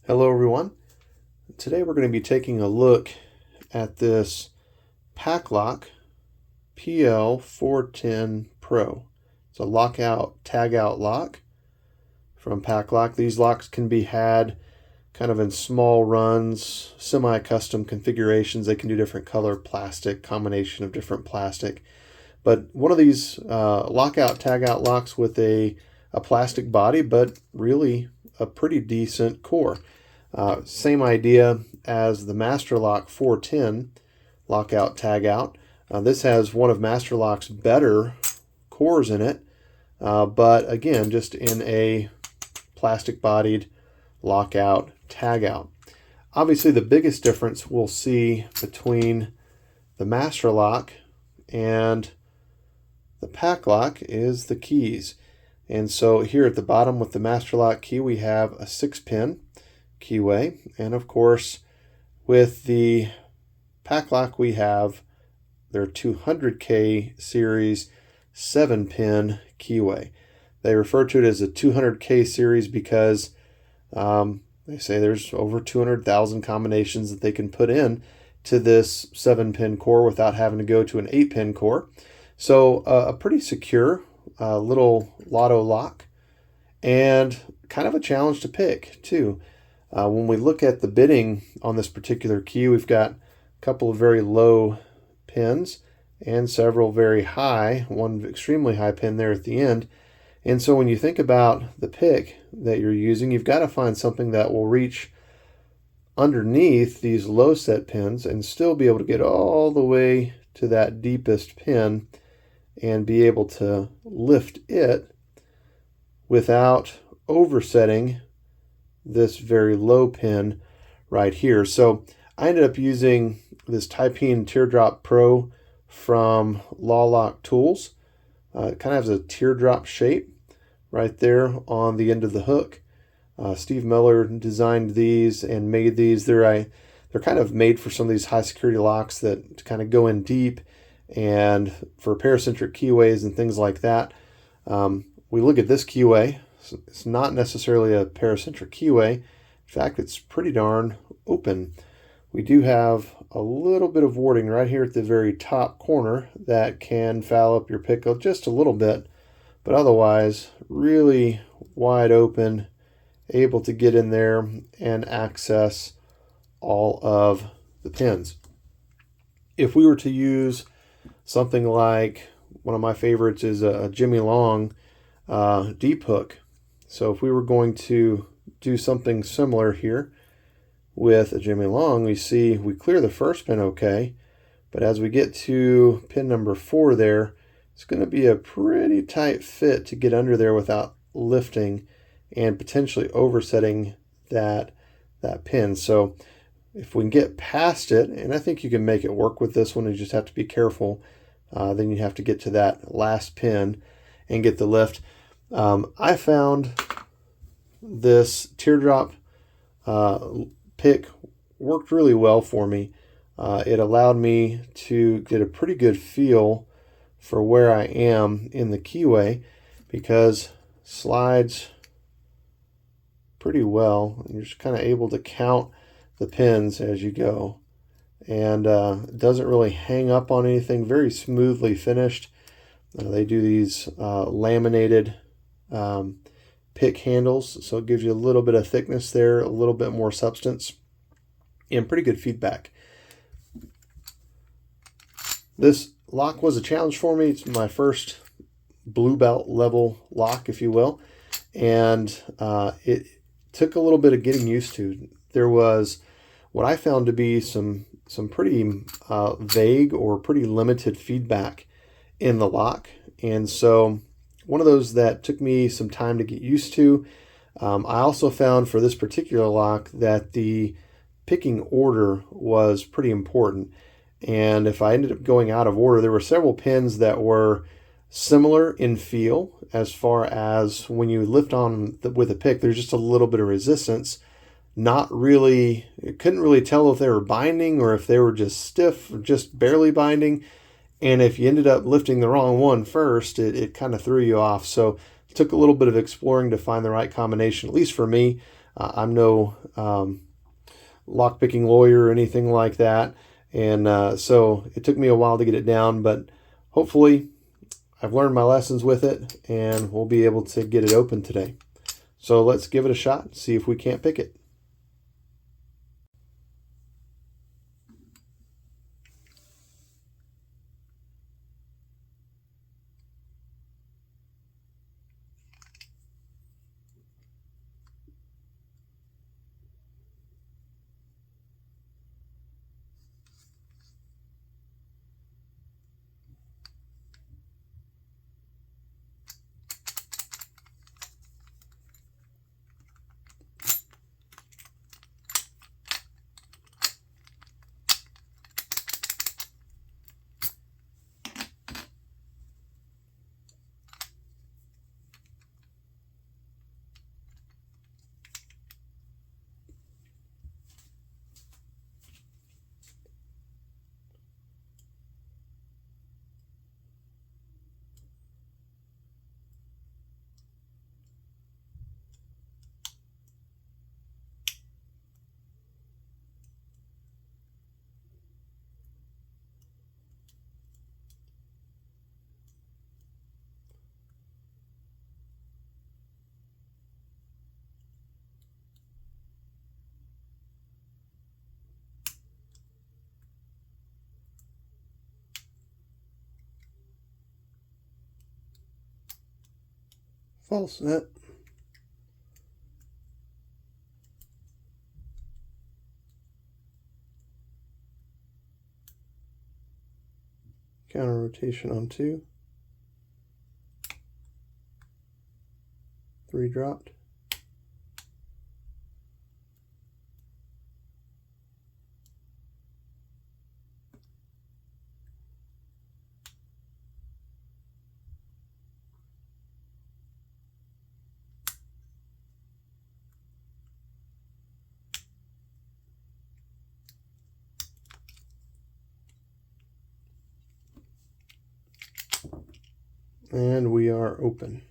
Hello everyone. Today we're going to be taking a look at this Paclock PL410 Pro. It's a lockout tagout lock from Paclock. These locks can be had kind of in small runs, semi-custom configurations. They can do different color plastic, combination of different plastic. But one of these lockout tagout locks with a plastic body, but really a pretty decent core. Same idea as the Master Lock 410 lockout tagout. This has one of Master Lock's better cores in it, but again, just in a plastic bodied lockout tagout. Obviously, the biggest difference we'll see between the Master Lock and the Paclock is the keys. And so here at the bottom with the Master Lock key, we have a 6-pin keyway, and of course with the Paclock we have their 200K series 7-pin keyway. They refer to it as a 200K series because they say there's over 200,000 combinations that they can put in to this 7-pin core without having to go to an 8-pin core. So a pretty secure little LOTO lock, and kind of a challenge to pick too. When we look at the bitting on this particular key, we've got a couple of very low pins and several very high, one extremely high pin there at the end. And so when you think about the pick that you're using, you've got to find something that will reach underneath these low set pins and still be able to get all the way to that deepest pin and be able to lift it without oversetting this very low pin right here. So I ended up using this Tipene Teardrop Pro from Law Lock Tools. It kind of has a teardrop shape right there on the end of the hook. Steve Miller designed these and made these. They're kind of made for some of these high security locks that kind of go in deep, and for paracentric keyways and things like that. We look at this keyway. It's not necessarily a paracentric keyway. In fact, it's pretty darn open. We do have a little bit of warding right here at the very top corner that can foul up your pick just a little bit, but otherwise really wide open, able to get in there and access all of the pins. If we were to use something like, one of my favorites is a Jimmy Long deep hook. So if we were going to do something similar here with a Jimmy Long, we see we clear the first pin okay, but as we get to pin number 4 there, it's going to be a pretty tight fit to get under there without lifting and potentially oversetting that pin. So if we can get past it, and I think you can make it work with this one, you just have to be careful. Then you have to get to that last pin and get the lift. I found this teardrop pick worked really well for me. It allowed me to get a pretty good feel for where I am in the keyway, because slides pretty well, and you're just kind of able to count the pins as you go, and it doesn't really hang up on anything. Very smoothly finished. They do these laminated pick handles, so it gives you a little bit of thickness there, a little bit more substance, and pretty good feedback. This lock was a challenge for me. It's my first blue belt level lock, if you will, and it took a little bit of getting used to. There was what I found to be some pretty vague or pretty limited feedback in the lock, and so one of those that took me some time to get used to. I also found for this particular lock that the picking order was pretty important, and if I ended up going out of order, there were several pins that were similar in feel as far as when you lift on with a pick, there's just a little bit of resistance. Not really, couldn't really tell if they were binding or if they were just stiff or just barely binding. And if you ended up lifting the wrong one first, it kind of threw you off. So took a little bit of exploring to find the right combination, at least for me. I'm no lockpicking lawyer or anything like that, and so it took me a while to get it down, but hopefully I've learned my lessons with it and we'll be able to get it open today. So let's give it a shot and see if we can't pick it. False net. Counter rotation on 2. 3 dropped. And we are open.